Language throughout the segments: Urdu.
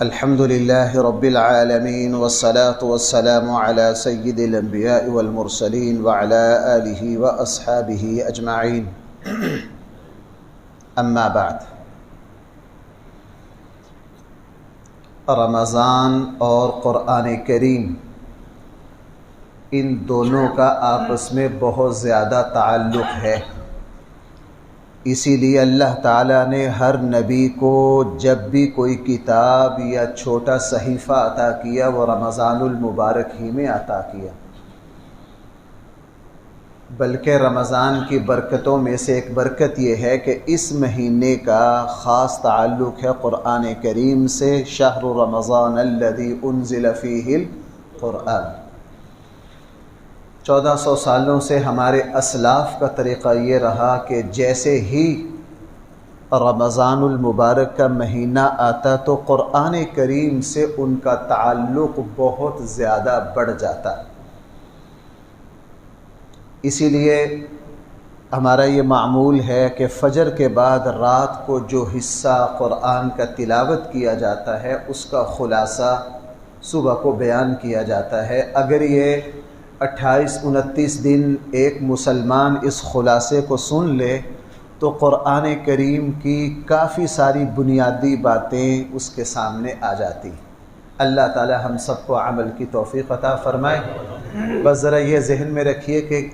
الحمد لله رب العالمين والصلاة والسلام على سيد الأنبياء والمرسلين وعلى آله وأصحابه أجمعين أما بعد رمضان اور قرآن کریم ان دونوں کا آپس میں بہت زیادہ تعلق ہے۔ اسی لیے اللہ تعالیٰ نے ہر نبی کو جب بھی کوئی کتاب یا چھوٹا صحیفہ عطا کیا وہ رمضان المبارک ہی میں عطا کیا، بلکہ رمضان کی برکتوں میں سے ایک برکت یہ ہے کہ اس مہینے کا خاص تعلق ہے قرآن کریم سے۔ شہر رمضان الذی انزل فیہ القرآن۔ 1400 سالوں سے ہمارے اسلاف کا طریقہ یہ رہا کہ جیسے ہی رمضان المبارک کا مہینہ آتا تو قرآن کریم سے ان کا تعلق بہت زیادہ بڑھ جاتا۔ اسی لیے ہمارا یہ معمول ہے کہ فجر کے بعد رات کو جو حصہ قرآن کا تلاوت کیا جاتا ہے اس کا خلاصہ صبح کو بیان کیا جاتا ہے۔ اگر یہ 28-29 دن ایک مسلمان اس خلاصے کو سن لے تو قرآن کریم کی کافی ساری بنیادی باتیں اس کے سامنے آ جاتی۔ اللہ تعالی ہم سب کو عمل کی توفیق عطا فرمائے۔ بس ذرا یہ ذہن میں رکھیے کہ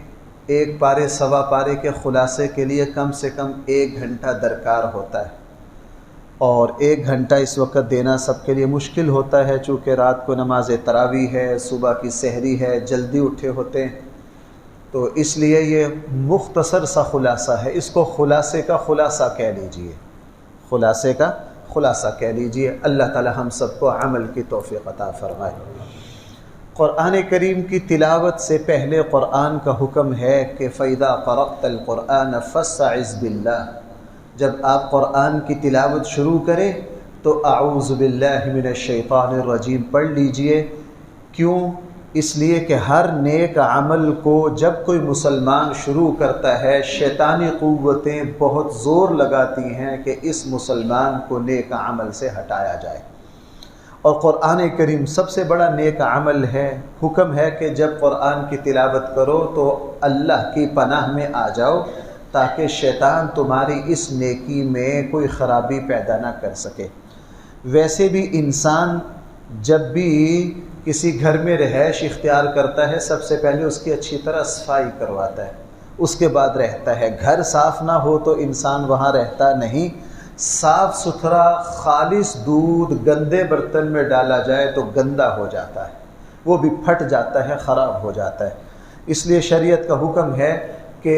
ایک پارے سوا پارے کے خلاصے کے لیے کم سے کم 1 گھنٹہ درکار ہوتا ہے، اور 1 گھنٹہ اس وقت دینا سب کے لیے مشکل ہوتا ہے، چونکہ رات کو نماز تراویح ہے، صبح کی سحری ہے، جلدی اٹھے ہوتے ہیں، تو اس لیے یہ مختصر سا خلاصہ ہے۔ اس کو خلاصے کا خلاصہ کہہ لیجئے، خلاصے کا خلاصہ کہہ لیجئے۔ اللہ تعالی ہم سب کو عمل کی توفیق عطا فرمائے۔ قرآن کریم کی تلاوت سے پہلے قرآن کا حکم ہے کہ فَإِذَا قَرَأْتَ الْقُرْآنَ فَاسْتَعِذْ بِاللَّهِ۔ جب آپ قرآن کی تلاوت شروع کریں تو اعوذ باللہ من الشیطان الرجیم پڑھ لیجئے۔ کیوں؟ اس لیے کہ ہر نیک عمل کو جب کوئی مسلمان شروع کرتا ہے شیطانی قوتیں بہت زور لگاتی ہیں کہ اس مسلمان کو نیک عمل سے ہٹایا جائے، اور قرآن کریم سب سے بڑا نیک عمل ہے۔ حکم ہے کہ جب قرآن کی تلاوت کرو تو اللہ کی پناہ میں آ جاؤ تاکہ شیطان تمہاری اس نیکی میں کوئی خرابی پیدا نہ کر سکے۔ ویسے بھی انسان جب بھی کسی گھر میں رہائش اختیار کرتا ہے سب سے پہلے اس کی اچھی طرح صفائی کرواتا ہے، اس کے بعد رہتا ہے۔ گھر صاف نہ ہو تو انسان وہاں رہتا نہیں۔ صاف ستھرا خالص دودھ گندے برتن میں ڈالا جائے تو گندا ہو جاتا ہے، وہ بھی پھٹ جاتا ہے، خراب ہو جاتا ہے۔ اس لیے شریعت کا حکم ہے کہ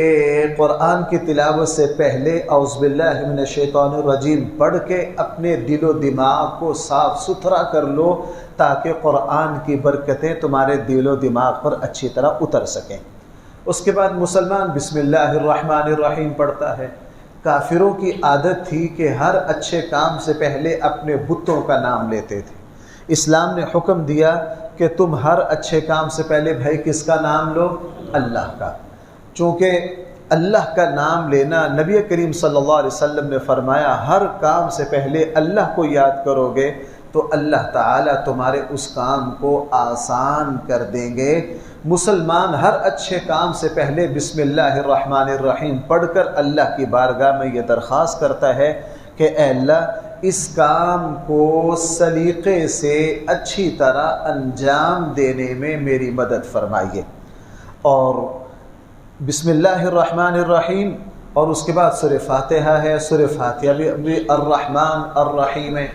قرآن کی تلاوت سے پہلے اعوذ باللہ من الشیطان الرجیم پڑھ کے اپنے دل و دماغ کو صاف ستھرا کر لو تاکہ قرآن کی برکتیں تمہارے دل و دماغ پر اچھی طرح اتر سکیں۔ اس کے بعد مسلمان بسم اللہ الرحمن الرحیم پڑھتا ہے۔ کافروں کی عادت تھی کہ ہر اچھے کام سے پہلے اپنے بتوں کا نام لیتے تھے۔ اسلام نے حکم دیا کہ تم ہر اچھے کام سے پہلے بھائی کس کا نام لو؟ اللہ کا۔ چونکہ اللہ کا نام لینا نبی کریم صلی اللہ علیہ وسلم نے فرمایا ہر کام سے پہلے اللہ کو یاد کرو گے تو اللہ تعالیٰ تمہارے اس کام کو آسان کر دیں گے۔ مسلمان ہر اچھے کام سے پہلے بسم اللہ الرحمن الرحیم پڑھ کر اللہ کی بارگاہ میں یہ درخواست کرتا ہے کہ اے اللہ اس کام کو سلیقے سے اچھی طرح انجام دینے میں میری مدد فرمائیے۔ اور بسم اللہ الرحمن الرحیم اور اس کے بعد سورہ فاتحہ ہے۔ سورہ فاتحہ بھی الرحمن الرحیم ہے۔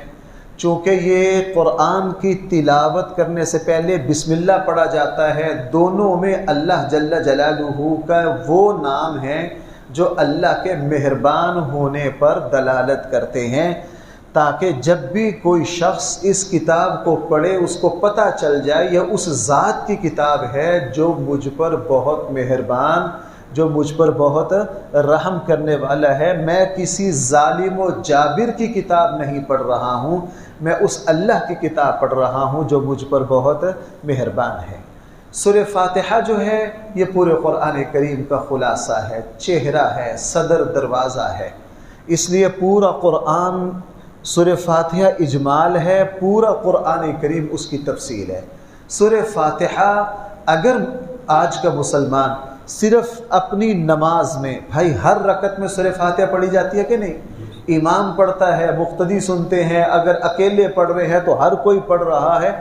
چونکہ یہ قرآن کی تلاوت کرنے سے پہلے بسم اللہ پڑھا جاتا ہے، دونوں میں اللہ جل جلالہ کا وہ نام ہے جو اللہ کے مہربان ہونے پر دلالت کرتے ہیں، تاکہ جب بھی کوئی شخص اس کتاب کو پڑھے اس کو پتہ چل جائے یہ اس ذات کی کتاب ہے جو مجھ پر بہت مہربان، جو مجھ پر بہت رحم کرنے والا ہے۔ میں کسی ظالم و جابر کی کتاب نہیں پڑھ رہا ہوں، میں اس اللہ کی کتاب پڑھ رہا ہوں جو مجھ پر بہت مہربان ہے۔ سورہ فاتحہ جو ہے یہ پورے قرآن کریم کا خلاصہ ہے، چہرہ ہے، صدر دروازہ ہے۔ اس لیے پورا قرآن سورہ فاتحہ اجمال ہے، پورا قرآن کریم اس کی تفصیل ہے۔ سورہ فاتحہ اگر آج کا مسلمان صرف اپنی نماز میں، بھائی ہر رکعت میں سورہ فاتحہ پڑھی جاتی ہے کہ نہیں؟ امام پڑھتا ہے، مقتدی سنتے ہیں، اگر اکیلے پڑھ رہے ہیں تو ہر کوئی پڑھ رہا ہے۔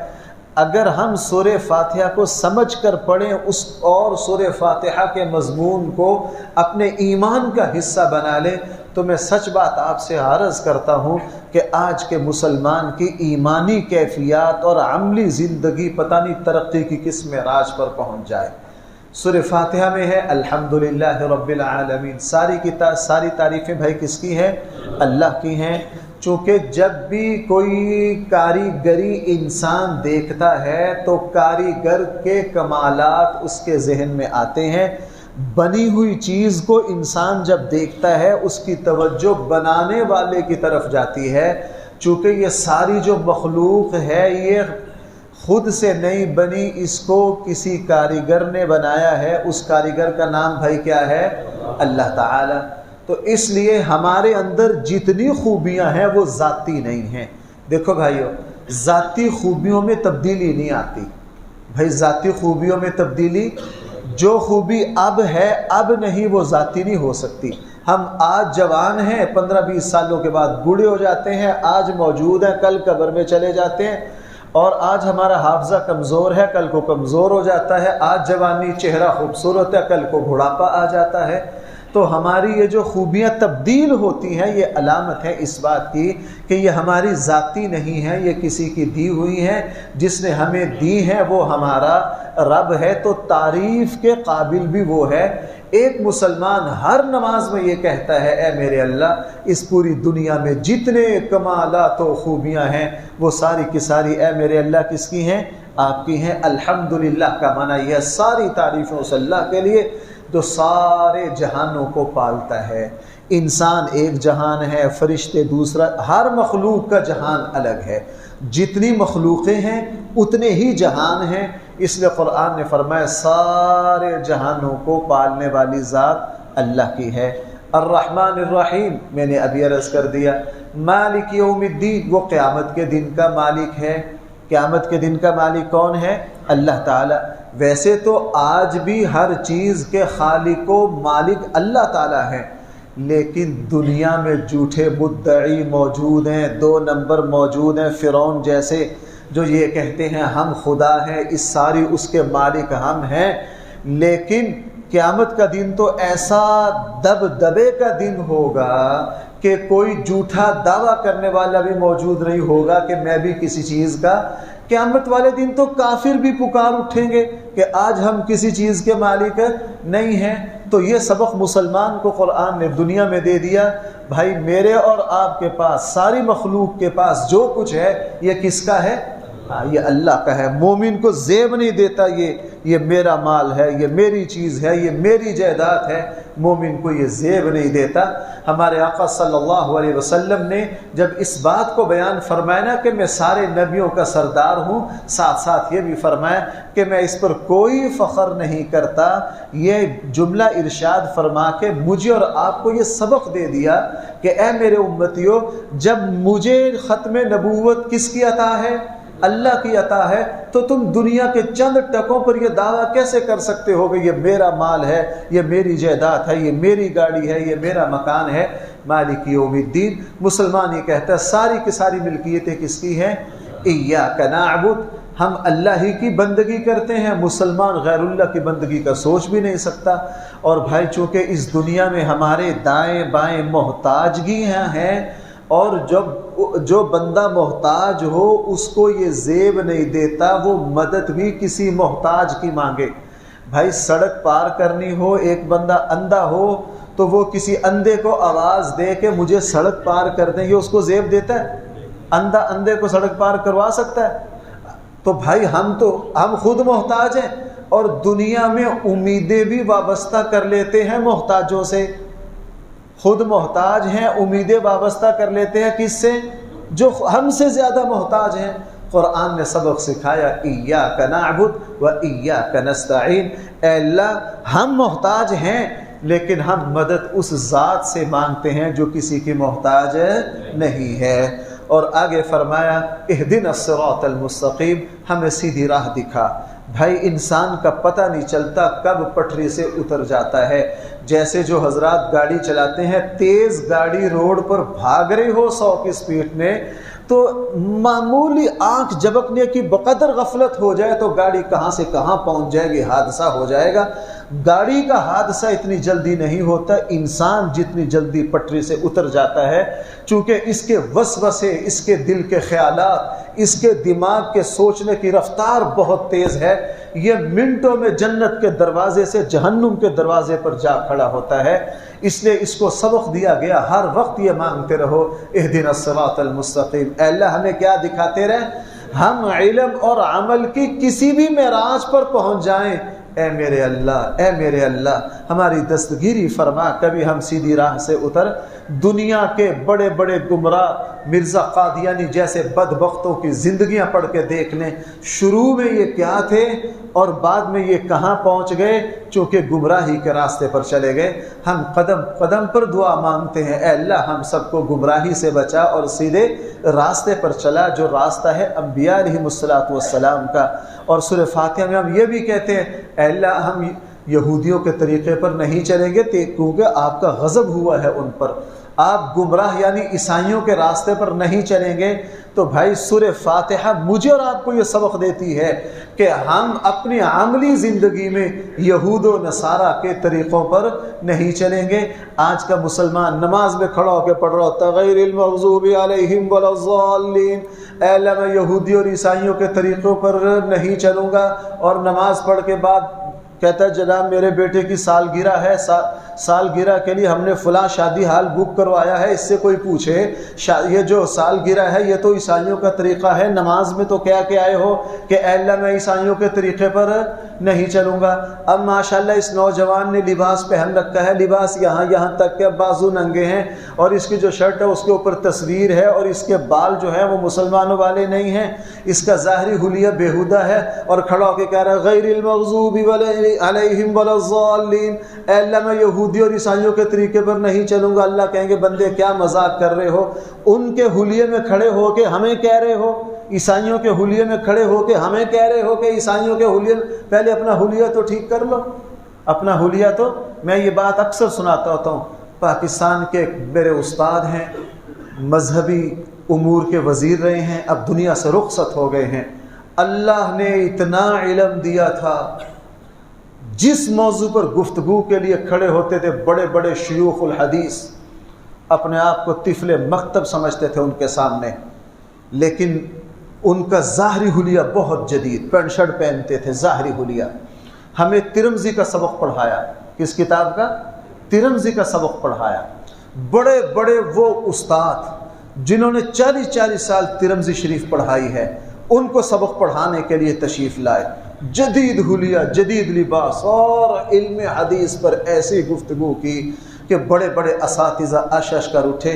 اگر ہم سورہ فاتحہ کو سمجھ کر پڑھیں اس اور سورہ فاتحہ کے مضمون کو اپنے ایمان کا حصہ بنا لیں، تو میں سچ بات آپ سے عرض کرتا ہوں کہ آج کے مسلمان کی ایمانی کیفیات اور عملی زندگی پتہ نہیں ترقی کی کس معراج پر پہنچ جائے۔ سورہ فاتحہ میں ہے الحمدللہ رب العالمین، ساری تعریفیں بھائی کس کی ہیں؟ اللہ کی ہیں۔ چونکہ جب بھی کوئی کاریگری انسان دیکھتا ہے تو کاریگر کے کمالات اس کے ذہن میں آتے ہیں۔ بنی ہوئی چیز کو انسان جب دیکھتا ہے اس کی توجہ بنانے والے کی طرف جاتی ہے۔ چونکہ یہ ساری جو مخلوق ہے یہ خود سے نہیں بنی، اس کو کسی کاریگر نے بنایا ہے۔ اس کاریگر کا نام بھائی کیا ہے؟ اللہ تعالی۔ تو اس لیے ہمارے اندر جتنی خوبیاں ہیں وہ ذاتی نہیں ہیں۔ دیکھو بھائیو، ذاتی خوبیوں میں تبدیلی نہیں آتی۔ بھائی ذاتی خوبیوں میں تبدیلی، جو خوبی اب ہے اب نہیں وہ ذاتی نہیں ہو سکتی۔ ہم آج جوان ہیں، 15-20 سالوں کے بعد بوڑھے ہو جاتے ہیں، آج موجود ہیں کل قبر میں چلے جاتے ہیں، اور آج ہمارا حافظہ کمزور ہے کل کو کمزور ہو جاتا ہے، آج جوانی چہرہ خوبصورت ہے کل کو بڑھاپا آ جاتا ہے۔ تو ہماری یہ جو خوبیاں تبدیل ہوتی ہیں یہ علامت ہے اس بات کی کہ یہ ہماری ذاتی نہیں ہے، یہ کسی کی دی ہوئی ہیں۔ جس نے ہمیں دی ہے وہ ہمارا رب ہے، تو تعریف کے قابل بھی وہ ہے۔ ایک مسلمان ہر نماز میں یہ کہتا ہے اے میرے اللہ، اس پوری دنیا میں جتنے کمالات و خوبیاں ہیں وہ ساری کی ساری اے میرے اللہ کس کی ہیں؟ آپ کی ہیں۔ الحمدللہ کا معنی یہ ساری تعریفیں اس اللہ کے لیے جو سارے جہانوں کو پالتا ہے۔ انسان ایک جہان ہے، فرشتے دوسرا، ہر مخلوق کا جہان الگ ہے۔ جتنی مخلوقیں ہیں اتنے ہی جہان ہیں۔ اس لیے قرآن نے فرمایا سارے جہانوں کو پالنے والی ذات اللہ کی ہے۔ الرحمن الرحیم میں نے ابھی عرض کر دیا۔ مالک یوم الدین، وہ قیامت کے دن کا مالک ہے۔ قیامت کے دن کا مالک کون ہے؟ اللہ تعالی۔ ویسے تو آج بھی ہر چیز کے خالق و مالک اللہ تعالی ہے، لیکن دنیا میں جھوٹے مدعی موجود ہیں، 2 نمبر موجود ہیں، فرعون جیسے، جو یہ کہتے ہیں ہم خدا ہیں، اس ساری اس کے مالک ہم ہیں۔ لیکن قیامت کا دن تو ایسا دبدبے کا دن ہوگا کہ کوئی جھوٹا دعویٰ کرنے والا بھی موجود نہیں ہوگا کہ میں بھی کسی چیز کا۔ قیامت والے دن تو کافر بھی پکار اٹھیں گے کہ آج ہم کسی چیز کے مالک نہیں ہیں۔ تو یہ سبق مسلمان کو قرآن نے دنیا میں دے دیا۔ بھائی میرے اور آپ کے پاس، ساری مخلوق کے پاس جو کچھ ہے یہ کس کا ہے؟ یہ اللہ کا ہے۔ مومن کو زیب نہیں دیتا یہ میرا مال ہے، یہ میری چیز ہے، یہ میری جائیداد ہے۔ مومن کو یہ زیب نہیں دیتا۔ ہمارے آقا صلی اللہ علیہ وسلم نے جب اس بات کو بیان فرمایا نا کہ میں سارے نبیوں کا سردار ہوں، ساتھ ساتھ یہ بھی فرمایا کہ میں اس پر کوئی فخر نہیں کرتا، یہ جملہ ارشاد فرما کے مجھے اور آپ کو یہ سبق دے دیا کہ اے میرے امتیوں، جب مجھے ختم نبوت کس کی عطا ہے؟ اللہ کی عطا ہے، تو تم دنیا کے چند ٹکوں پر یہ دعویٰ کیسے کر سکتے ہو کہ یہ میرا مال ہے، یہ میری جائیداد ہے، یہ میری گاڑی ہے، یہ میرا مکان ہے؟ مالک یوم الدین، مسلمان یہ کہتا ہے ساری کی ساری ملکیتیں کس کی ہیں؟ ایاک نعبد، ہم اللہ ہی کی بندگی کرتے ہیں۔ مسلمان غیر اللہ کی بندگی کا سوچ بھی نہیں سکتا۔ اور بھائی چونکہ اس دنیا میں ہمارے دائیں بائیں محتاجگیاں ہیں، اور جو بندہ محتاج ہو اس کو یہ زیب نہیں دیتا وہ مدد بھی کسی محتاج کی مانگے۔ بھائی سڑک پار کرنی ہو، ایک بندہ اندھا ہو تو وہ کسی اندھے کو آواز دے کہ مجھے سڑک پار کر دیں، یہ اس کو زیب دیتا ہے؟ اندھا اندھے کو سڑک پار کروا سکتا ہے؟ تو بھائی ہم خود محتاج ہیں، اور دنیا میں امیدیں بھی وابستہ کر لیتے ہیں محتاجوں سے۔ خود محتاج ہیں، امیدیں وابستہ کر لیتے ہیں کس سے؟ جو ہم سے زیادہ محتاج ہیں۔ قرآن نے سبق سکھایا ایاک نعبد و ایاک نستعین، اے اللہ ہم محتاج ہیں لیکن ہم مدد اس ذات سے مانگتے ہیں جو کسی کی محتاج نہیں ہے۔ اور آگے فرمایا اہدنا الصراط المستقیم، ہمیں سیدھی راہ دکھا۔ بھائی انسان کا پتہ نہیں چلتا کب پٹری سے اتر جاتا ہے۔ جیسے جو حضرات گاڑی چلاتے ہیں، تیز گاڑی روڈ پر بھاگ رہی ہو 100 کی سپیڈ میں، تو معمولی آنکھ جھپکنے کی بقدر غفلت ہو جائے تو گاڑی کہاں سے کہاں پہنچ جائے گی، حادثہ ہو جائے گا۔ گاڑی کا حادثہ اتنی جلدی نہیں ہوتا، انسان جتنی جلدی پٹری سے اتر جاتا ہے، چونکہ اس کے وسوسے، اس کے دل کے خیالات، اس کے دماغ کے سوچنے کی رفتار بہت تیز ہے، یہ منٹوں میں جنت کے دروازے سے جہنم کے دروازے پر جا کھڑا ہوتا ہے۔ اس لیے اس کو سبق دیا گیا، ہر وقت یہ مانگتے رہو اہدنا الصراط المستقیم، اے اللہ ہمیں کیا دکھاتے رہیں؟ ہم علم اور عمل کی کسی بھی معراج پر پہنچ جائیں، اے میرے اللہ، اے میرے اللہ ہماری دستگیری فرما، کبھی ہم سیدھی راہ سے اتر۔ دنیا کے بڑے بڑے گمراہ مرزا قادیانی جیسے بدبختوں کی زندگیاں پڑھ کے دیکھ لیں، شروع میں یہ کیا تھے اور بعد میں یہ کہاں پہنچ گئے، چونکہ گمراہی کے راستے پر چلے گئے۔ ہم قدم قدم پر دعا مانگتے ہیں، اے اللہ ہم سب کو گمراہی سے بچا اور سیدھے راستے پر چلا، جو راستہ ہے انبیاء علیہم السلام کا۔ اور سورہ فاتحہ میں ہم یہ بھی کہتے ہیں، اے اللہ ہم یہودیوں کے طریقے پر نہیں چلیں گے کیونکہ آپ کا غضب ہوا ہے ان پر، آپ گمراہ یعنی عیسائیوں کے راستے پر نہیں چلیں گے۔ تو بھائی سورہ فاتحہ مجھے اور آپ کو یہ سبق دیتی ہے کہ ہم اپنی عملی زندگی میں یہود و نصارہ کے طریقوں پر نہیں چلیں گے۔ آج کا مسلمان نماز میں کھڑا ہو کے پڑھ رہا ہوتا ہے غیر المغضوب علیہم ولا الضالین، اے اللہ میں یہودی اور عیسائیوں کے طریقوں پر نہیں چلوں گا، اور نماز پڑھ کے بعد کہتا ہے جناب میرے بیٹے کی سالگرہ ہے، سالگرہ کے لیے ہم نے فلاں شادی ہال بک کروایا ہے، اس سے کوئی پوچھے یہ جو سالگرہ ہے یہ تو عیسائیوں کا طریقہ ہے، نماز میں تو کیا کہ آئے ہو کہ اے اللہ میں عیسائیوں کے طریقے پر نہیں چلوں گا۔ اب ماشاءاللہ اس نوجوان نے لباس پہن رکھا ہے، لباس یہاں تک کہ بازو ننگے ہیں، اور اس کی جو شرٹ ہے اس کے اوپر تصویر ہے، اور اس کے بال جو ہیں وہ مسلمانوں والے نہیں ہیں، اس کا ظاہری حلیہ بیہودہ ہے، اور کھڑا ہو کے کہہ رہا ہے غیر المغضوب علیہم ولا الضالین، اے اللہ میں یہودی اور عیسائیوں کے طریقے پر نہیں چلوں گا۔ اللہ کہیں گے بندے کیا مذاق کر رہے ہو، ان کے حلیے میں کھڑے ہو کے ہمیں کہہ رہے ہو، عیسائیوں کے حلیے میں کھڑے ہو کے ہمیں کہہ رہے ہو کہ عیسائیوں کے حلیے میں، پہلے اپنا حلیہ تو ٹھیک کر لو، اپنا حلیہ تو۔ میں یہ بات اکثر سناتا ہوتا ہوں، پاکستان کے میرے استاد ہیں، مذہبی امور کے وزیر رہے ہیں، اب دنیا سے رخصت ہو گئے ہیں۔ اللہ نے اتنا علم دیا تھا، جس موضوع پر گفتگو کے لیے کھڑے ہوتے تھے بڑے بڑے شیوخ الحدیث اپنے آپ کو طفل مکتب سمجھتے تھے ان کے سامنے، لیکن ان کا ظاہری حلیہ بہت جدید، پینٹ شرٹ پہنتے تھے، ظاہری حلیہ۔ ہمیں ترمذی کا سبق پڑھایا، کس کتاب کا؟ ترمذی کا سبق پڑھایا۔ بڑے بڑے وہ استاد جنہوں نے 40 سال ترمذی شریف پڑھائی ہے، ان کو سبق پڑھانے کے لیے تشریف لائے، جدید حلیہ، جدید لباس، اور علم حدیث پر ایسی گفتگو کی کہ بڑے بڑے اساتذہ اشش کر اٹھے۔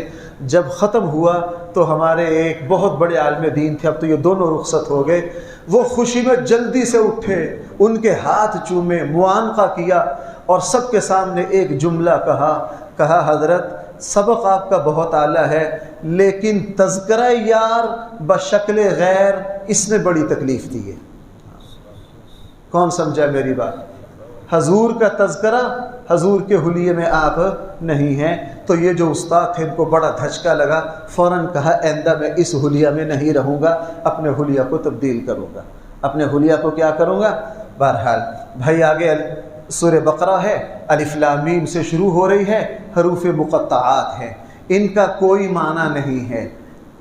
جب ختم ہوا تو ہمارے ایک بہت بڑے عالم دین تھے، اب تو یہ دونوں رخصت ہو گئے، وہ خوشی میں جلدی سے اٹھے، ان کے ہاتھ چومے، معانقہ کیا، اور سب کے سامنے ایک جملہ کہا حضرت سبق آپ کا بہت اعلیٰ ہے، لیکن تذکرہ یار بشکل غیر اس نے بڑی تکلیف دی ہے۔ کون سمجھا میری بات؟ حضور کا تذکرہ، حضور کے حلیے میں آپ نہیں ہیں۔ تو یہ جو استاد تھے ان کو بڑا دھچکا لگا، فوراً کہا آئندہ میں اس حلیہ میں نہیں رہوں گا، اپنے حلیہ کو تبدیل کروں گا، اپنے حلیہ کو کیا کروں گا۔ بہرحال بھائی آگے سورہ بقرہ ہے، الف لام میم سے شروع ہو رہی ہے، حروف مقطعات ہیں، ان کا کوئی معنی نہیں ہے،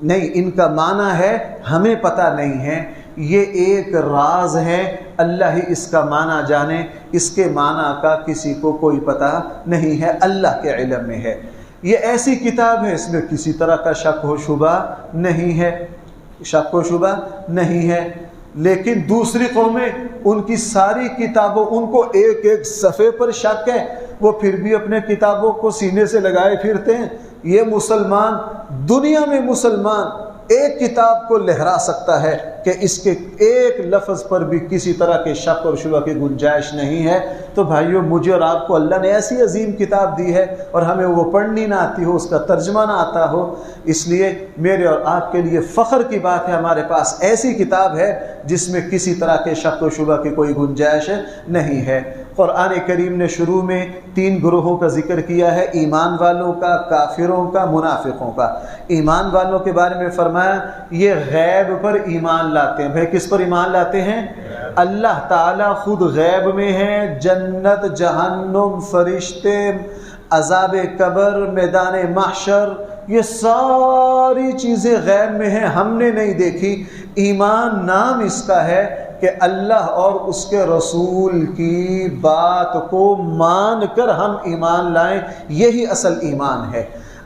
نہیں ان کا معنی ہے ہمیں پتہ نہیں ہے، یہ ایک راز ہے، اللہ ہی اس کا معنی جانے، اس کے معنی کا کسی کو کوئی پتہ نہیں ہے، اللہ کے علم میں ہے۔ یہ ایسی کتاب ہے اس میں کسی طرح کا شک و شبہ نہیں ہے، شک و شبہ نہیں ہے۔ لیکن دوسری قومیں ان کی ساری کتابوں، ان کو ایک ایک صفحے پر شک ہے، وہ پھر بھی اپنے کتابوں کو سینے سے لگائے پھرتے ہیں۔ یہ مسلمان، دنیا میں مسلمان ایک کتاب کو لہرا سکتا ہے کہ اس کے ایک لفظ پر بھی کسی طرح کے شک اور شبہ کی گنجائش نہیں ہے۔ تو بھائیو، مجھے اور آپ کو اللہ نے ایسی عظیم کتاب دی ہے اور ہمیں وہ پڑھنی نہ آتی ہو، اس کا ترجمہ نہ آتا ہو، اس لیے میرے اور آپ کے لیے فخر کی بات ہے ہمارے پاس ایسی کتاب ہے جس میں کسی طرح کے شک و شبہ کی کوئی گنجائش نہیں ہے۔ قرآن کریم نے شروع میں 3 گروہوں کا ذکر کیا ہے، ایمان والوں کا، کافروں کا، منافقوں کا۔ ایمان والوں کے بارے میں فرمایا یہ غیب پر ایمان لاتے ہیں۔ بھائی کس پر ایمان لاتے ہیں؟ اللہ تعالیٰ خود غیب میں ہے، جنت، جہنم، فرشتے، عذاب قبر، میدان محشر، یہ ساری چیزیں غیب میں ہیں، ہم نے نہیں دیکھی۔ ایمان نام اس کا ہے کہ اللہ اور اس کے رسول کی بات کو مان کر ہم ایمان لائیں، یہی اصل ایمان ہے۔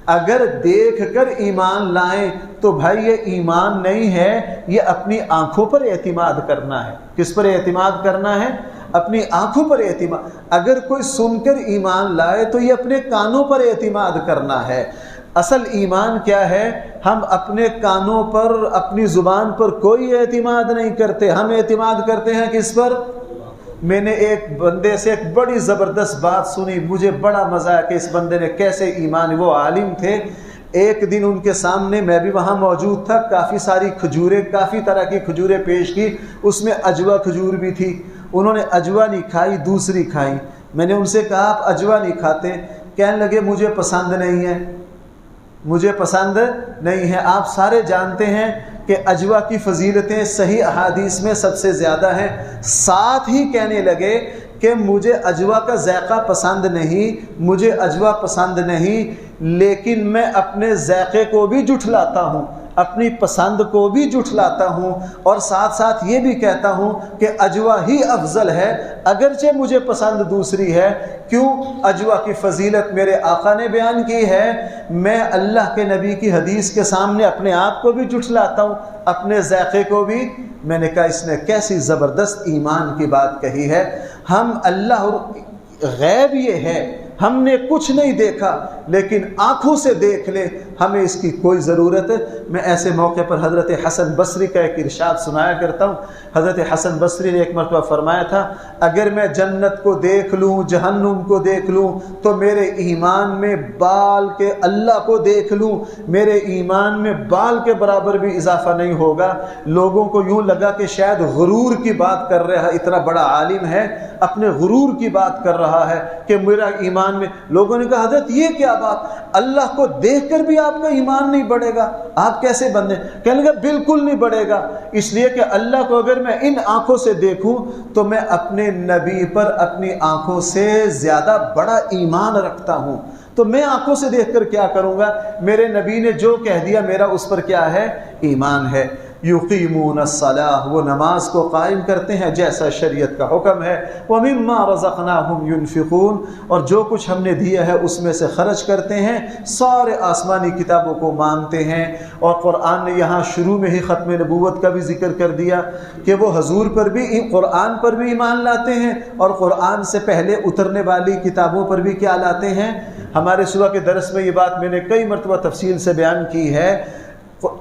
اگر دیکھ کر ایمان لائیں تو بھائی یہ ایمان نہیں ہے، یہ اپنی آنکھوں پر اعتماد کرنا ہے۔ کس پر اعتماد کرنا ہے؟ اپنی آنکھوں پر اعتماد۔ اگر کوئی سن کر ایمان لائے تو یہ اپنے کانوں پر اعتماد کرنا ہے۔ اصل ایمان کیا ہے؟ ہم اپنے کانوں پر، اپنی زبان پر کوئی اعتماد نہیں کرتے، ہم اعتماد کرتے ہیں کس پر؟ میں نے ایک بندے سے ایک بڑی زبردست بات سنی، مجھے بڑا مزہ آیا کہ اس بندے نے کیسے ایمان، وہ عالم تھے۔ ایک دن ان کے سامنے، میں بھی وہاں موجود تھا، کافی ساری کھجوریں، کافی طرح کی کھجوریں پیش کی، اس میں اجوا کھجور بھی تھی۔ انہوں نے اجوا نہیں کھائی، دوسری کھائی۔ میں نے ان سے کہا آپ اجوا نہیں کھاتے؟ کہنے لگے مجھے پسند نہیں ہے، مجھے پسند نہیں ہے۔ آپ سارے جانتے ہیں کہ اجوا کی فضیلتیں صحیح احادیث میں سب سے زیادہ ہیں۔ ساتھ ہی کہنے لگے کہ مجھے اجوا کا ذائقہ پسند نہیں، مجھے اجوا پسند نہیں، لیکن میں اپنے ذائقے کو بھی جھٹلاتا ہوں، اپنی پسند کو بھی جھٹلاتا ہوں، اور ساتھ ساتھ یہ بھی کہتا ہوں کہ اجوا ہی افضل ہے، اگرچہ مجھے پسند دوسری ہے۔ کیوں؟ اجوا کی فضیلت میرے آقا نے بیان کی ہے، میں اللہ کے نبی کی حدیث کے سامنے اپنے آپ کو بھی جھٹلاتا ہوں، اپنے ذائقے کو بھی۔ میں نے کہا اس نے کیسی زبردست ایمان کی بات کہی ہے۔ ہم اللہ، غیب یہ ہے، ہم نے کچھ نہیں دیکھا لیکن آنکھوں سے دیکھ لے، ہمیں اس کی کوئی ضرورت ہے۔ میں ایسے موقع پر حضرت حسن بصری کا ایک ارشاد سنایا کرتا ہوں۔ حضرت حسن بصری نے ایک مرتبہ فرمایا تھا، اگر میں جنت کو دیکھ لوں، جہنم کو دیکھ لوں، تو میرے ایمان میں بال کے اللہ کو دیکھ لوں، میرے ایمان میں بال کے برابر بھی اضافہ نہیں ہوگا۔ لوگوں کو یوں لگا کہ شاید غرور کی بات کر رہا ہے، اتنا بڑا عالم ہے، اپنے غرور کی بات کر رہا ہے کہ میرا ایمان میں۔ لوگوں نے کہا حضرت یہ کیا بات، اللہ کو دیکھ کر بھی آپ کا ایمان نہیں بڑھے گا، آپ کیسے بندے؟ کہنے لگا بالکل نہیں بڑھے گا، اس لیے کہ اللہ کو اگر میں ان آنکھوں سے دیکھوں تو میں اپنے نبی پر اپنی آنکھوں سے زیادہ بڑا ایمان رکھتا ہوں، تو میں آنکھوں سے دیکھ کر کیا کروں گا؟ میرے نبی نے جو کہہ دیا میرا اس پر کیا ہے؟ ایمان ہے۔ یقیمون الصلاۃ، وہ نماز کو قائم کرتے ہیں جیسا شریعت کا حکم ہے، ومما رزقناہم ینفقون، اور جو کچھ ہم نے دیا ہے اس میں سے خرچ کرتے ہیں، سارے آسمانی کتابوں کو مانتے ہیں۔ اور قرآن نے یہاں شروع میں ہی ختم نبوت کا بھی ذکر کر دیا کہ وہ حضور پر بھی، قرآن پر بھی ایمان لاتے ہیں، اور قرآن سے پہلے اترنے والی کتابوں پر بھی کیا لاتے ہیں۔ ہمارے صبح کے درس میں یہ بات میں نے کئی مرتبہ تفصیل سے بیان کی ہے۔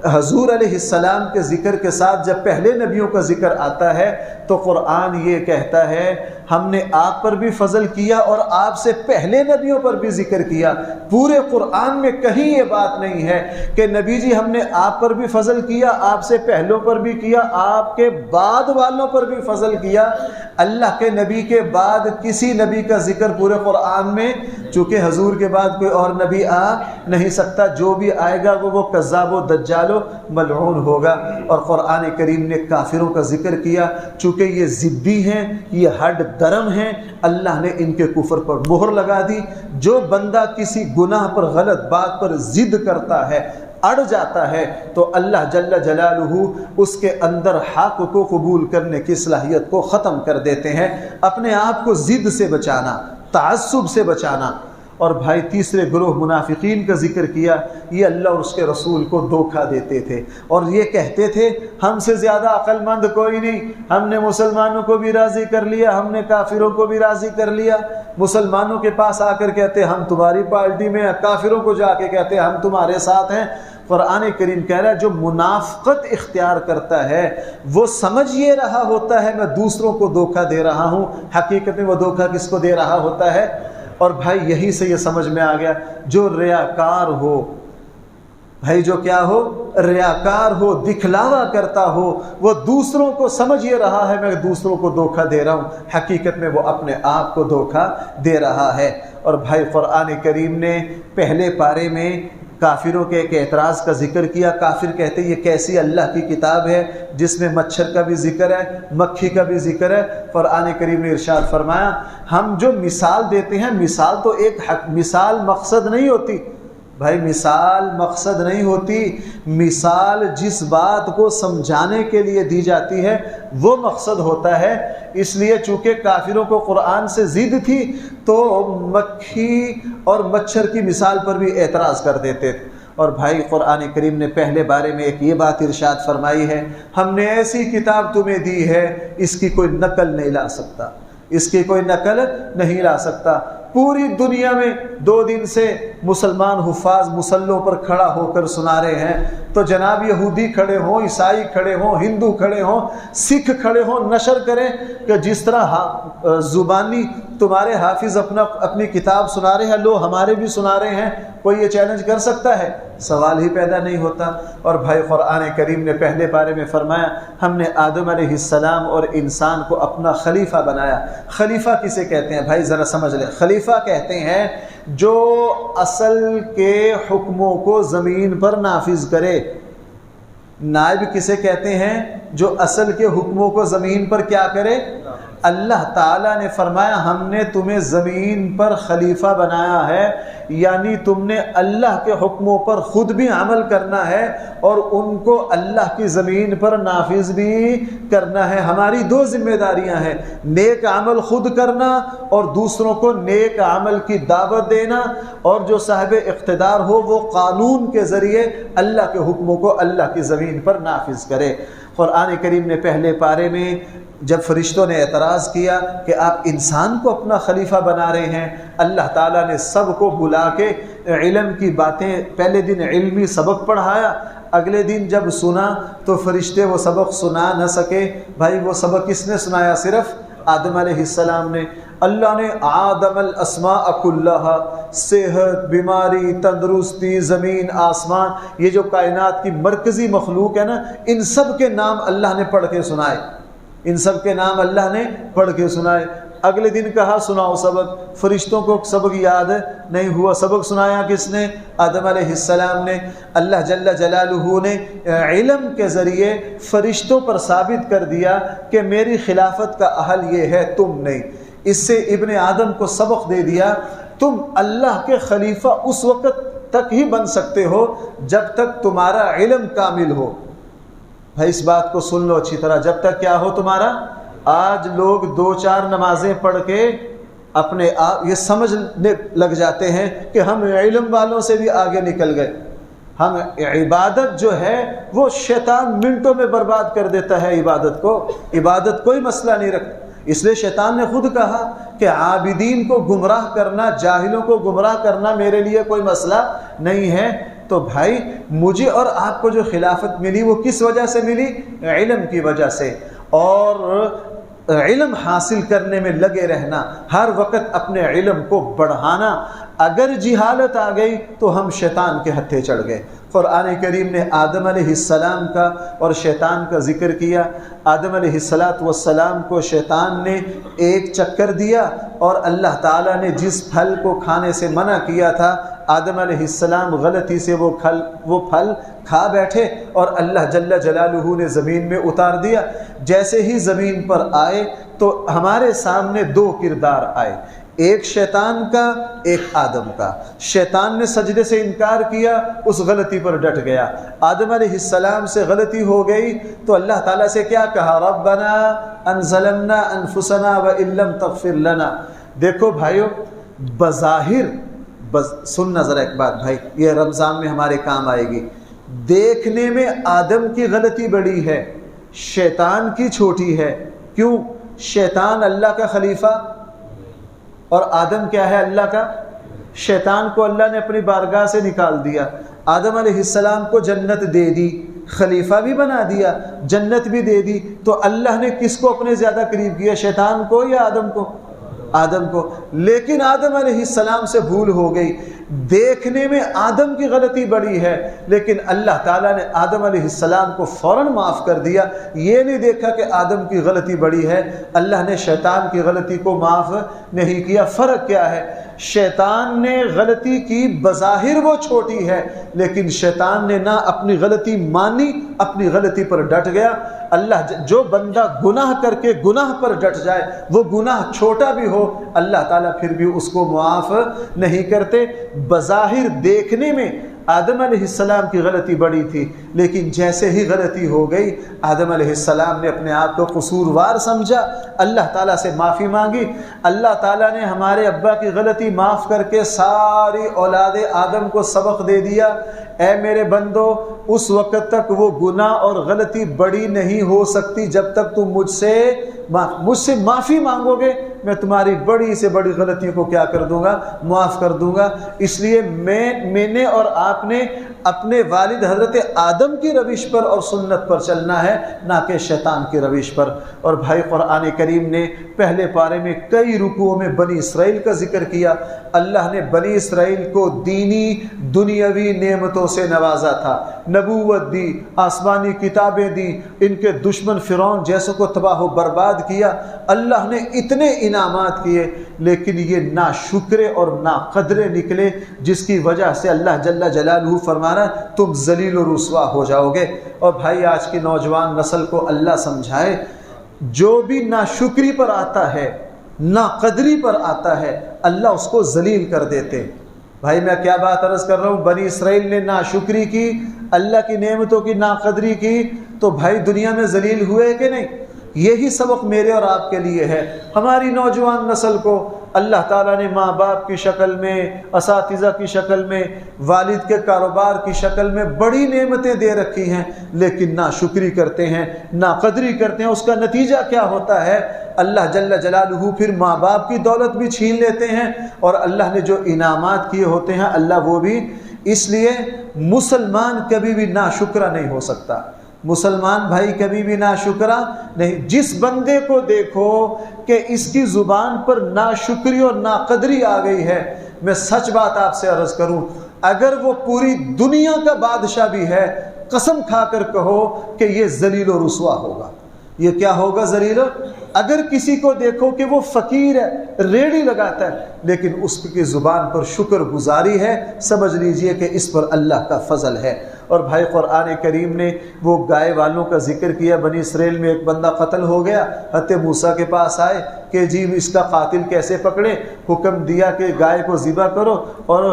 حضور علیہ السلام کے ذکر کے ساتھ جب پہلے نبیوں کا ذکر آتا ہے تو قرآن یہ کہتا ہے ہم نے آپ پر بھی فضل کیا اور آپ سے پہلے نبیوں پر بھی ذکر کیا۔ پورے قرآن میں کہیں یہ بات نہیں ہے کہ نبی جی ہم نے آپ پر بھی فضل کیا، آپ سے پہلوں پر بھی کیا، آپ کے بعد والوں پر بھی فضل کیا۔ اللہ کے نبی کے بعد کسی نبی کا ذکر پورے قرآن میں، چونکہ حضور کے بعد کوئی اور نبی آ نہیں سکتا، جو بھی آئے گا وہ کذاب و دجال و ملعون ہوگا۔ اور قرآن کریم نے کافروں کا ذکر کیا، چونکہ یہ ضدی ہیں، یہ ہڈ درم ہیں، اللہ نے ان کے کفر پر مہر لگا دی۔ جو بندہ کسی گناہ پر، غلط بات پر ضد کرتا ہے، اڑ جاتا ہے، تو اللہ جل جلالہ اس کے اندر حق کو قبول کرنے کی صلاحیت کو ختم کر دیتے ہیں۔ اپنے آپ کو ضد سے بچانا، تعصب سے بچانا، اور بھائی تیسرے گروہ منافقین کا ذکر کیا، یہ اللہ اور اس کے رسول کو دھوکہ دیتے تھے اور یہ کہتے تھے ہم سے زیادہ عقل مند کوئی نہیں، ہم نے مسلمانوں کو بھی راضی کر لیا، ہم نے کافروں کو بھی راضی کر لیا۔ مسلمانوں کے پاس آ کر کہتے ہم تمہاری پارٹی میں ہیں، کافروں کو جا کے کہتے ہم تمہارے ساتھ ہیں۔ قرآن کریم کہہ رہا ہے جو منافقت اختیار کرتا ہے وہ سمجھ یہ رہا ہوتا ہے میں دوسروں کو دھوکہ دے رہا ہوں، حقیقت میں وہ دھوکہ کس کو دے رہا ہوتا ہے؟ اور بھائی یہی سے یہ سمجھ میں آ گیا جو ریاکار ہو، بھائی جو کیا ہو، ریاکار ہو، دکھلاوا کرتا ہو، وہ دوسروں کو سمجھ یہ رہا ہے میں دوسروں کو دھوکہ دے رہا ہوں، حقیقت میں وہ اپنے آپ کو دھوکہ دے رہا ہے۔ اور بھائی قرآن کریم نے پہلے پارے میں کافروں کے ایک اعتراض کا ذکر کیا۔ کافر کہتے یہ کیسی اللہ کی کتاب ہے جس میں مچھر کا بھی ذکر ہے، مکھی کا بھی ذکر ہے۔ قرآن کریم نے ارشاد فرمایا ہم جو مثال دیتے ہیں، مثال تو ایک مثال مقصد نہیں ہوتی بھائی، مثال مقصد نہیں ہوتی، مثال جس بات کو سمجھانے کے لیے دی جاتی ہے وہ مقصد ہوتا ہے۔ اس لیے چونکہ کافروں کو قرآن سے ضد تھی تو مکھی اور مچھر کی مثال پر بھی اعتراض کر دیتے تھے۔ اور بھائی قرآن کریم نے پہلے بارے میں ایک یہ بات ارشاد فرمائی ہے ہم نے ایسی کتاب تمہیں دی ہے اس کی کوئی نقل نہیں لا سکتا، اس کی کوئی نقل نہیں لا سکتا۔ پوری دنیا میں 2 دن سے مسلمان حفاظ مسلوں پر کھڑا ہو کر سنا رہے ہیں، تو جناب یہودی کھڑے ہوں، عیسائی کھڑے ہوں، ہندو کھڑے ہوں، سکھ کھڑے ہوں، نشر کریں کہ جس طرح زبانی تمہارے حافظ اپنی کتاب سنا رہے ہیں لو ہمارے بھی سنا رہے ہیں، کوئی یہ چیلنج کر سکتا ہے؟ سوال ہی پیدا نہیں ہوتا۔ اور بھائی قرآن کریم نے پہلے پارے میں فرمایا ہم نے آدم علیہ السلام اور انسان کو اپنا خلیفہ بنایا۔ خلیفہ کسے کہتے ہیں بھائی ذرا سمجھ لیں، خلیفہ کہتے ہیں جو اصل کے حکموں کو زمین پر نافذ کرے۔ نائب کسے کہتے ہیں؟ جو اصل کے حکموں کو زمین پر کیا کرے؟ اللہ تعالیٰ نے فرمایا ہم نے تمہیں زمین پر خلیفہ بنایا ہے، یعنی تم نے اللہ کے حکموں پر خود بھی عمل کرنا ہے اور ان کو اللہ کی زمین پر نافذ بھی کرنا ہے۔ ہماری 2 ذمہ داریاں ہیں، نیک عمل خود کرنا اور دوسروں کو نیک عمل کی دعوت دینا، اور جو صاحب اقتدار ہو وہ قانون کے ذریعے اللہ کے حکموں کو اللہ کی زمین پر نافذ کرے۔ قرآن کریم نے پہلے پارے میں جب فرشتوں نے اعتراض کیا کہ آپ انسان کو اپنا خلیفہ بنا رہے ہیں، اللہ تعالیٰ نے سب کو بلا کے علم کی باتیں، پہلے دن علمی سبق پڑھایا، اگلے دن جب سنا تو فرشتے وہ سبق سنا نہ سکے۔ بھائی وہ سبق کس نے سنایا؟ صرف آدم علیہ السلام نے۔ اللہ نے آدم الاسماء کلھا، صحت، بیماری، تندرستی، زمین، آسمان، یہ جو کائنات کی مرکزی مخلوق ہے نا، ان سب کے نام اللہ نے پڑھ کے سنائے، ان سب کے نام اللہ نے پڑھ کے سنائے۔ اگلے دن کہا سناؤ سبق، فرشتوں کو سبق یاد نہیں ہوا، سبق سنایا کس نے؟ آدم علیہ السلام نے۔ اللہ جل جلالہ نے علم کے ذریعے فرشتوں پر ثابت کر دیا کہ میری خلافت کا اہل یہ ہے، تم نہیں۔ اس سے ابن آدم کو سبق دے دیا تم اللہ کے خلیفہ اس وقت تک ہی بن سکتے ہو جب تک تمہارا علم کامل ہو۔ بھائی اس بات کو سن لو اچھی طرح، جب تک کیا ہو تمہارا؟ آج لوگ 2-4 نمازیں پڑھ کے اپنے آپ یہ سمجھنے لگ جاتے ہیں کہ ہم علم والوں سے بھی آگے نکل گئے۔ ہم عبادت جو ہے وہ شیطان منٹوں میں برباد کر دیتا ہے، عبادت کو، عبادت کوئی مسئلہ نہیں رکھتا۔ اس لیے شیطان نے خود کہا کہ عابدین کو گمراہ کرنا، جاہلوں کو گمراہ کرنا میرے لیے کوئی مسئلہ نہیں ہے۔ تو بھائی مجھے اور آپ کو جو خلافت ملی وہ کس وجہ سے ملی؟ علم کی وجہ سے۔ اور علم حاصل کرنے میں لگے رہنا، ہر وقت اپنے علم کو بڑھانا۔ اگر جہالت آ گئی تو ہم شیطان کے ہتھے چڑھ گئے۔ قرآن کریم نے آدم علیہ السلام کا اور شیطان کا ذکر کیا۔ آدم علیہ السلام کو شیطان نے ایک چکر دیا اور اللہ تعالیٰ نے جس پھل کو کھانے سے منع کیا تھا، آدم علیہ السلام غلطی سے وہ پھل کھا بیٹھے اور اللہ جل جلالہ نے زمین میں اتار دیا۔ جیسے ہی زمین پر آئے تو ہمارے سامنے 2 کردار آئے، ایک شیطان کا، ایک آدم کا۔ شیطان نے سجدے سے انکار کیا، اس غلطی پر ڈٹ گیا۔ آدم علیہ السلام سے غلطی ہو گئی تو اللہ تعالیٰ سے کیا کہا؟ ربنا ان ظلمنا انفسنا وان لم تغفر لنا۔ دیکھو بھائیو، بظاہر بس سننا ذرا ایک بات بھائی، یہ رمضان میں ہمارے کام آئے گی۔ دیکھنے میں آدم کی غلطی بڑی ہے، شیطان کی چھوٹی ہے۔ کیوں؟ شیطان اللہ کا خلیفہ اور آدم کیا ہے؟ اللہ کا۔ شیطان کو اللہ نے اپنی بارگاہ سے نکال دیا، آدم علیہ السلام کو جنت دے دی، خلیفہ بھی بنا دیا، جنت بھی دے دی، تو اللہ نے کس کو اپنے زیادہ قریب کیا، شیطان کو یا آدم کو؟ آدم کو۔ لیکن آدم علیہ السلام سے بھول ہو گئی، دیکھنے میں آدم کی غلطی بڑی ہے، لیکن اللہ تعالیٰ نے آدم علیہ السلام کو فوراً معاف کر دیا۔ یہ نہیں دیکھا کہ آدم کی غلطی بڑی ہے، اللہ نے شیطان کی غلطی کو معاف نہیں کیا۔ فرق کیا ہے؟ شیطان نے غلطی کی، بظاہر وہ چھوٹی ہے، لیکن شیطان نے نہ اپنی غلطی مانی، اپنی غلطی پر ڈٹ گیا۔ اللہ جو بندہ گناہ کر کے گناہ پر ڈٹ جائے، وہ گناہ چھوٹا بھی ہو، اللہ تعالیٰ پھر بھی اس کو معاف نہیں کرتے۔ بظاہر دیکھنے میں آدم علیہ السلام کی غلطی بڑی تھی، لیکن جیسے ہی غلطی ہو گئی، آدم علیہ السلام نے اپنے آپ کو قصوروار سمجھا، اللہ تعالیٰ سے معافی مانگی۔ اللہ تعالیٰ نے ہمارے ابا کی غلطی معاف کر کے ساری اولاد آدم کو سبق دے دیا، اے میرے بندو، اس وقت تک وہ گناہ اور غلطی بڑی نہیں ہو سکتی جب تک تم مجھ سے معافی مانگو گے، میں تمہاری بڑی سے بڑی غلطیوں کو کیا کر دوں گا؟ معاف کر دوں گا۔ اس لیے میں نے اور آپ نے اپنے والد حضرت آدم کی روش پر اور سنت پر چلنا ہے، نہ کہ شیطان کی روش پر۔ اور بھائی قرآن کریم نے پہلے پارے میں کئی رکوعوں میں بنی اسرائیل کا ذکر کیا۔ اللہ نے بنی اسرائیل کو دینی دنیاوی نعمتوں سے نوازا تھا، نبوت دی، آسمانی کتابیں دی، ان کے دشمن فرعون جیسوں کو تباہ و برباد کیا، اللہ نے اتنے انعامات کیے، لیکن یہ ناشکرے اور ناقدرے نکلے، جس کی وجہ سے اللہ جل جلالہ فرمانا تم ذلیل و رسوا ہو جاؤ گے۔ اور بھائی آج کی نوجوان نسل کو اللہ سمجھائے، جو بھی ناشکری پر آتا ہے، ناقدری پر آتا ہے، اللہ اس کو ذلیل کر دیتے۔ بھائی میں کیا بات عرض کر رہا ہوں، بنی اسرائیل نے ناشکری کی، اللہ کی نعمتوں کی ناقدری کی، تو بھائی دنیا میں ذلیل ہوئے کہ نہیں؟ یہی سبق میرے اور آپ کے لیے ہے۔ ہماری نوجوان نسل کو اللہ تعالیٰ نے ماں باپ کی شکل میں، اساتذہ کی شکل میں، والد کے کاروبار کی شکل میں بڑی نعمتیں دے رکھی ہیں، لیکن ناشکری کرتے ہیں، ناقدری کرتے ہیں۔ اس کا نتیجہ کیا ہوتا ہے؟ اللہ جل جلالہ پھر ماں باپ کی دولت بھی چھین لیتے ہیں، اور اللہ نے جو انعامات کیے ہوتے ہیں اللہ وہ بھی۔ اس لیے مسلمان کبھی بھی ناشکرا نہیں ہو سکتا، مسلمان بھائی کبھی بھی ناشکرا نہیں۔ جس بندے کو دیکھو کہ اس کی زبان پر ناشکری اور ناقدری آ گئی ہے، میں سچ بات آپ سے عرض کروں، اگر وہ پوری دنیا کا بادشاہ بھی ہے، قسم کھا کر کہو کہ یہ ذلیل و رسوا ہوگا۔ یہ کیا ہوگا؟ ذلیل۔ اگر کسی کو دیکھو کہ وہ فقیر ہے، ریڑھی لگاتا ہے، لیکن اس کی زبان پر شکر گزاری ہے، سمجھ لیجئے کہ اس پر اللہ کا فضل ہے۔ اور بھائی قرآن کریم نے وہ گائے والوں کا ذکر کیا۔ بنی اسرائیل میں ایک بندہ قتل ہو گیا، حضرت موسیٰ کے پاس آئے کہ جی اس کا قاتل کیسے پکڑے؟ حکم دیا کہ گائے کو ذبح کرو اور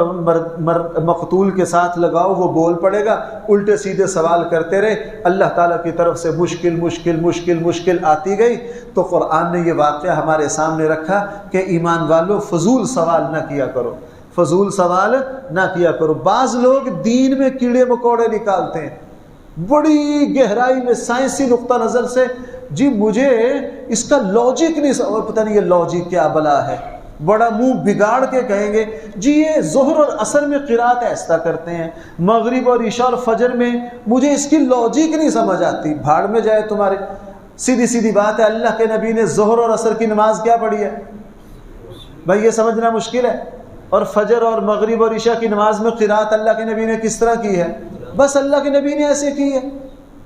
مقتول کے ساتھ لگاؤ، وہ بول پڑے گا۔ الٹے سیدھے سوال کرتے رہے، اللہ تعالیٰ کی طرف سے مشکل مشکل مشکل مشکل آتی گئی، تو قرآن نے یہ واقعہ ہمارے سامنے رکھا کہ ایمان والوں فضول سوال نہ کیا کرو، فضول سوال نہ کیا کرو۔ بعض لوگ دین میں کیڑے مکوڑے نکالتے ہیں بڑی گہرائی میں، سائنسی نقطہ نظر سے، جی مجھے اس کا لاجک نہیں سمجھ، پتہ نہیں یہ لاجک کیا بلا ہے، بڑا منہ بگاڑ کے کہیں گے جی یہ ظہر اور عصر میں قرات ایسا کرتے ہیں، مغرب اور عشاء اور فجر میں، مجھے اس کی لاجک نہیں سمجھ آتی۔ بھاڑ میں جائے تمہارے، سیدھی سیدھی بات ہے، اللہ کے نبی نے ظہر اور عصر کی نماز کیا پڑھی ہے؟ بھائی یہ سمجھنا مشکل ہے۔ اور فجر اور مغرب اور عشاء کی نماز میں قرات اللہ کے نبی نے کس طرح کی ہے؟ بس اللہ کے نبی نے ایسے کی ہے،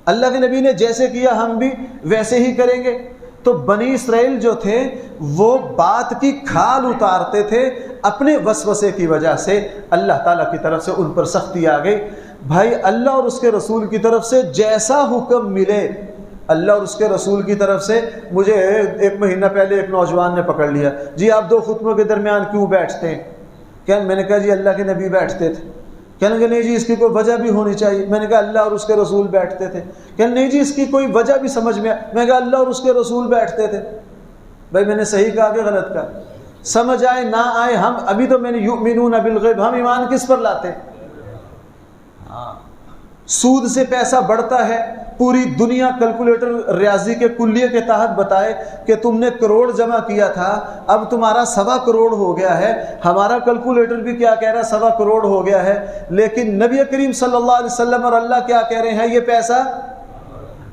اللہ کے نبی نے جیسے کیا ہم بھی ویسے ہی کریں گے۔ تو بنی اسرائیل جو تھے وہ بات کی کھال اتارتے تھے، اپنے وسوسے کی وجہ سے اللہ تعالیٰ کی طرف سے ان پر سختی آ گئی۔ بھائی اللہ اور اس کے رسول کی طرف سے جیسا حکم ملے، اللہ اور اس کے رسول کی طرف سے، مجھے ایک مہینہ پہلے ایک نوجوان نے پکڑ لیا، جی آپ دو خطبوں کے درمیان کیوں بیٹھتے ہیں؟ کیا میں نے کہا جی اللہ کے نبی بیٹھتے تھے۔ کہنے لگے نہیں جی اس کی کوئی وجہ بھی ہونی چاہیے۔ میں نے کہا اللہ اور اس کے رسول بیٹھتے تھے۔ کہنے نہیں جی اس کی کوئی وجہ بھی سمجھ میں آئے۔ میں نے کہا اللہ اور اس کے رسول بیٹھتے تھے۔ بھائی میں نے صحیح کہا کہ غلط کہا؟ سمجھ آئے نہ آئے، ہم ابھی تو میں نے یؤمنون بالغیب، ہم ایمان کس پر لاتے؟ سود سے پیسہ بڑھتا ہے، پوری دنیا کیلکولیٹر ریاضی کے کلیے کے تحت بتائے کہ تم نے کروڑ جمع کیا تھا، اب تمہارا 1.25 کروڑ ہو گیا ہے، ہمارا کیلکولیٹر بھی کیا کہہ رہا ہے 1.25 کروڑ ہو گیا ہے، لیکن نبی کریم صلی اللہ علیہ وسلم اور اللہ کیا کہہ رہے ہیں؟ یہ پیسہ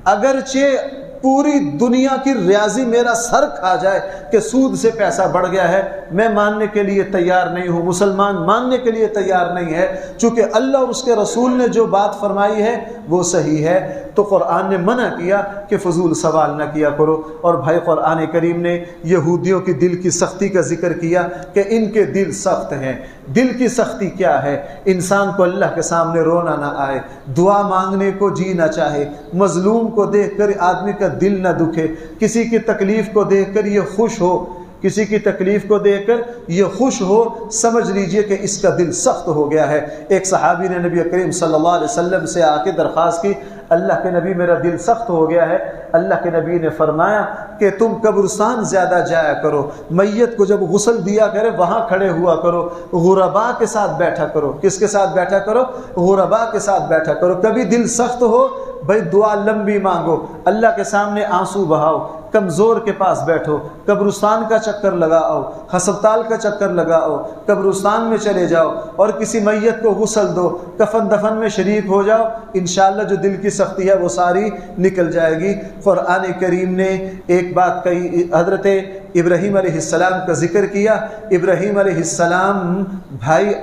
اگرچہ پوری دنیا کی ریاضی میرا سر کھا جائے کہ سود سے پیسہ بڑھ گیا ہے، میں ماننے کے لیے تیار نہیں ہوں، مسلمان ماننے کے لیے تیار نہیں ہے، چونکہ اللہ اور اس کے رسول نے جو بات فرمائی ہے وہ صحیح ہے۔ تو قرآن نے منع کیا کہ فضول سوال نہ کیا کرو۔ اور بھائی قرآن کریم نے یہودیوں کی دل کی سختی کا ذکر کیا کہ ان کے دل سخت ہیں۔ دل کی سختی کیا ہے؟ انسان کو اللہ کے سامنے رونا نہ آئے، دعا مانگنے کو جی نہ چاہے، مظلوم کو دیکھ کر آدمی کا دل نہ دکھے، کسی کی تکلیف کو دیکھ کر یہ خوش ہو، کسی کی تکلیف کو دیکھ کر یہ خوش ہو، سمجھ لیجئے کہ اس کا دل سخت ہو گیا ہے۔ ایک صحابی نے نبی کریم صلی اللہ علیہ وسلم سے آ کے درخواست کی، اللہ کے نبی میرا دل سخت ہو گیا ہے۔ اللہ کے نبی نے فرمایا کہ تم قبرستان زیادہ جایا کرو، میت کو جب غسل دیا کرے وہاں کھڑے ہوا کرو، غرباء کے ساتھ بیٹھا کرو۔ کس کے ساتھ بیٹھا کرو؟ غرباء کے ساتھ بیٹھا کرو۔ کبھی دل سخت ہو بھائی دعا لمبی مانگو، اللہ کے سامنے آنسو بہاؤ، کمزور کے پاس بیٹھو، قبرستان کا چکر لگاؤ، ہسپتال کا چکر لگاؤ، قبرستان میں چلے جاؤ اور کسی میت کو غسل دو، کفن دفن میں شریک ہو جاؤ، انشاءاللہ جو دل کی سختی ہے وہ ساری نکل جائے گی۔ قرآن کریم نے ایک بات کہی، حضرت ابراہیم علیہ السلام کا ذکر کیا۔ ابراہیم علیہ السلام بھائی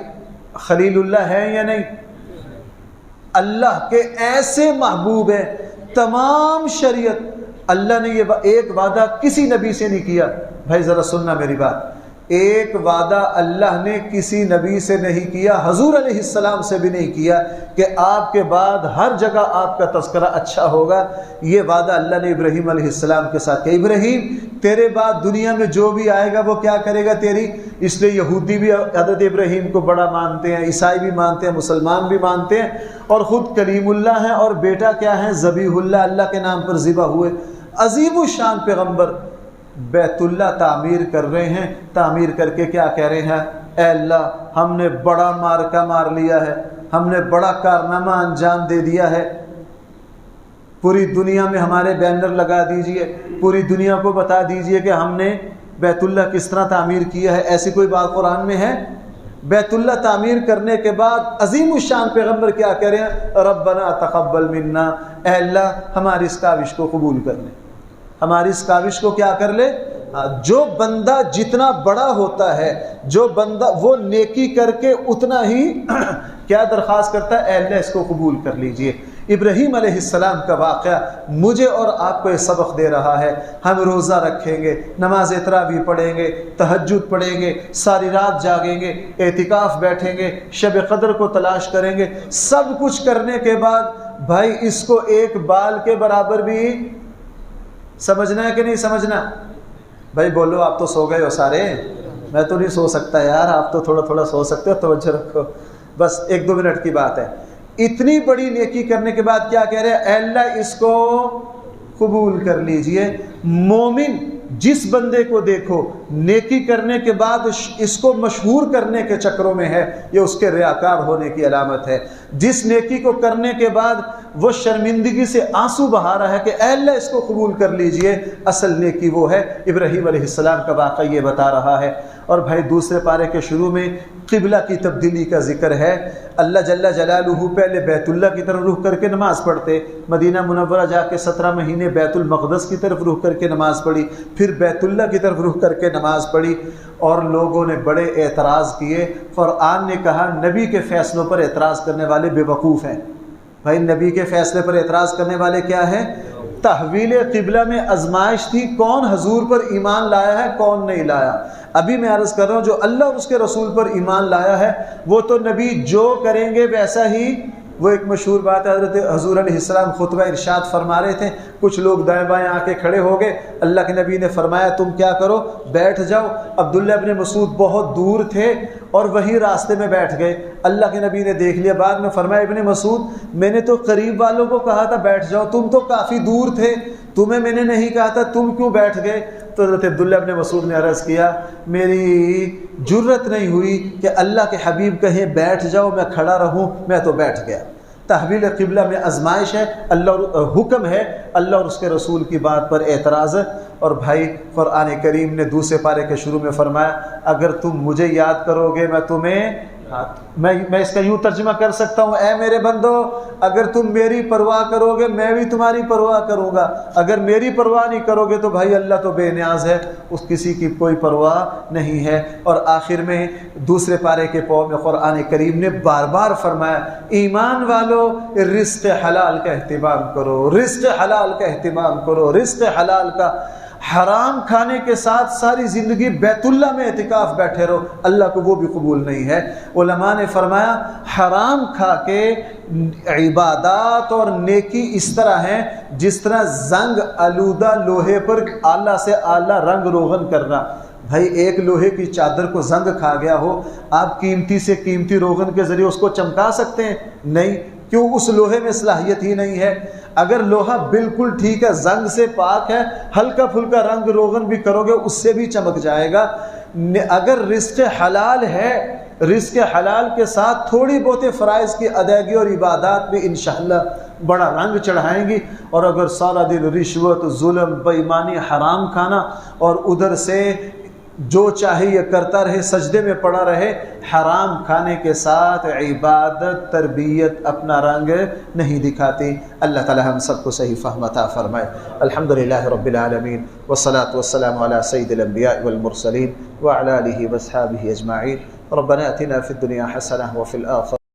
خلیل اللہ ہے یا نہیں؟ اللہ کے ایسے محبوب ہیں، تمام شریعت اللہ نے یہ ایک وعدہ کسی نبی سے نہیں کیا۔ بھائی ذرا سننا میری بات، ایک وعدہ اللہ نے کسی نبی سے نہیں کیا، حضور علیہ السلام سے بھی نہیں کیا کہ آپ کے بعد ہر جگہ آپ کا تذکرہ اچھا ہوگا۔ یہ وعدہ اللہ نے ابراہیم علیہ السلام کے ساتھ کہ ابراہیم تیرے بعد دنیا میں جو بھی آئے گا وہ کیا کرے گا تیری۔ اس لیے یہودی بھی حضرت ابراہیم کو بڑا مانتے ہیں، عیسائی بھی مانتے ہیں، مسلمان بھی مانتے ہیں، اور خود کلیم اللہ ہیں اور بیٹا کیا ہے؟ ذبیح اللہ، اللہ کے نام پر ذبح ہوئے۔ عظیم الشان پیغمبر بیت اللہ تعمیر کر رہے ہیں، تعمیر کر کے کیا کہہ رہے ہیں؟ اے اللہ ہم نے بڑا مارکہ مار لیا ہے، ہم نے بڑا کارنامہ انجام دے دیا ہے، پوری دنیا میں ہمارے بینر لگا دیجئے، پوری دنیا کو بتا دیجئے کہ ہم نے بیت اللہ کس طرح تعمیر کیا ہے۔ ایسی کوئی بات قرآن میں ہے؟ بیت اللہ تعمیر کرنے کے بعد عظیم الشان پیغمبر کیا کہہ رہے ہیں؟ ربنا تقبل منا، اے اللہ ہماری اس کاوش کو قبول کر لے، ہماری اس کاوش کو کیا کر لے۔ جو بندہ جتنا بڑا ہوتا ہے، جو بندہ وہ نیکی کر کے اتنا ہی کیا درخواست کرتا ہے؟ اے اللہ اس کو قبول کر لیجئے۔ ابراہیم علیہ السلام کا واقعہ مجھے اور آپ کو یہ سبق دے رہا ہے۔ ہم روزہ رکھیں گے، نماز تراویح پڑھیں گے، تہجد پڑھیں گے، ساری رات جاگیں گے، اعتکاف بیٹھیں گے، شب قدر کو تلاش کریں گے، سب کچھ کرنے کے بعد بھائی اس کو ایک بال کے برابر بھی سمجھنا ہے کہ نہیں سمجھنا؟ بھائی بولو، آپ تو سو گئے ہو سارے، میں تو نہیں سو سکتا یار، آپ تو تھوڑا تھوڑا سو سکتے ہو، توجہ رکھو، بس 1-2 منٹ کی بات ہے۔ اتنی بڑی نیکی کرنے کے بعد کیا کہہ رہے ہیں؟ اے اللہ اس کو قبول کر لیجئے۔ مومن جس بندے کو دیکھو نیکی کرنے کے بعد اس کو مشہور کرنے کے چکروں میں ہے، یہ اس کے ریاکار ہونے کی علامت ہے۔ جس نیکی کو کرنے کے بعد وہ شرمندگی سے آنسو بہا رہا ہے کہ اے اللہ اس کو قبول کر لیجئے، اصل نیکی وہ ہے۔ ابراہیم علیہ السلام کا واقعہ یہ بتا رہا ہے۔ اور بھائی دوسرے پارے کے شروع میں قبلہ کی تبدیلی کا ذکر ہے۔ اللہ جل جلالہ پہلے بیت اللہ کی طرف رخ کر کے نماز پڑھتے، مدینہ منورہ جا کے 17 مہینے بیت المقدس کی طرف رخ کر کے نماز پڑھی، پھر بیت اللہ کی طرف رخ کر کے نماز پڑھی، اور لوگوں نے بڑے اعتراض کیے۔ قرآن نے کہا نبی کے فیصلوں پر اعتراض کرنے والے بے وقوف ہیں۔ بھائی نبی کے فیصلے پر اعتراض کرنے والے کیا ہیں؟ تحویل قبلہ میں آزمائش تھی، کون حضور پر ایمان لایا ہے، کون نہیں لایا۔ ابھی میں عرض کر رہا ہوں جو اللہ اور اس کے رسول پر ایمان لایا ہے وہ تو نبی جو کریں گے ویسا ہی۔ وہ ایک مشہور بات ہے، حضرت حضور علیہ السلام خطبہ ارشاد فرما رہے تھے، کچھ لوگ دائیں بائیں آ کے کھڑے ہو گئے، اللہ کے نبی نے فرمایا تم کیا کرو، بیٹھ جاؤ۔ عبداللہ ابن مسعود بہت دور تھے اور وہی راستے میں بیٹھ گئے۔ اللہ کے نبی نے دیکھ لیا، بعد میں فرمایا ابن مسعود میں نے تو قریب والوں کو کہا تھا بیٹھ جاؤ، تم تو کافی دور تھے، تمہیں میں نے نہیں کہا تھا، تم کیوں بیٹھ گئے؟ تو حضرت عبداللہ ابن مسعود نے عرض کیا میری جرت نہیں ہوئی کہ اللہ کے حبیب کہیں بیٹھ جاؤ میں کھڑا رہوں، میں تو بیٹھ گیا۔ تحویل قبلہ میں آزمائش ہے، اللہ حکم ہے، اللہ اور اس کے رسول کی بات پر اعتراض ہے۔ اور بھائی قرآن کریم نے دوسرے پارے کے شروع میں فرمایا اگر تم مجھے یاد کرو گے میں تمہیں میں اس کا یوں ترجمہ کر سکتا ہوں، اے میرے بندو اگر تم میری پرواہ کرو گے میں بھی تمہاری پرواہ کروں گا، اگر میری پرواہ نہیں کرو گے تو بھائی اللہ تو بے نیاز ہے، اس کسی کی کوئی پرواہ نہیں ہے۔ اور آخر میں دوسرے پارے کے پاؤں میں قرآن کریم نے بار بار فرمایا ایمان والو رزق حلال کا اہتمام کرو، رزق حلال کا اہتمام کرو، رزق حلال کا۔ حرام کھانے کے ساتھ ساری زندگی بیت اللہ میں اعتکاف بیٹھے رہو، اللہ کو وہ بھی قبول نہیں ہے۔ علماء نے فرمایا حرام کھا کے عبادات اور نیکی اس طرح ہیں جس طرح زنگ آلودہ لوہے پر اعلیٰ سے اعلیٰ رنگ روغن کرنا۔ بھائی ایک لوہے کی چادر کو زنگ کھا گیا ہو، آپ قیمتی سے قیمتی روغن کے ذریعے اس کو چمکا سکتے ہیں؟ نہیں، کیوں؟ اس لوہے میں صلاحیت ہی نہیں ہے۔ اگر لوہا بالکل ٹھیک ہے، زنگ سے پاک ہے، ہلکا پھلکا رنگ روغن بھی کرو گے اس سے بھی چمک جائے گا۔ اگر رزق حلال ہے، رزق حلال کے ساتھ تھوڑی بہت فرائض کی ادائیگی اور عبادات بھی انشاءاللہ بڑا رنگ چڑھائیں گی۔ اور اگر سارا دن رشوت، ظلم، بے ایمانی، حرام کھانا اور ادھر سے جو چاہے یہ کرتا رہے، سجدے میں پڑا رہے، حرام کھانے کے ساتھ عبادت تربیت اپنا رنگ نہیں دکھاتی۔ اللہ تعالی ہم سب کو صحیح فہم عطا فرمائے۔ الحمدللہ رب العالمین والصلاة والسلام علی سید الانبیاء والمرسلین وعلی آلہ واصحابہ اجمعین۔ ربنا اتنا فی الدنیا حسنہ وفی الآخرہ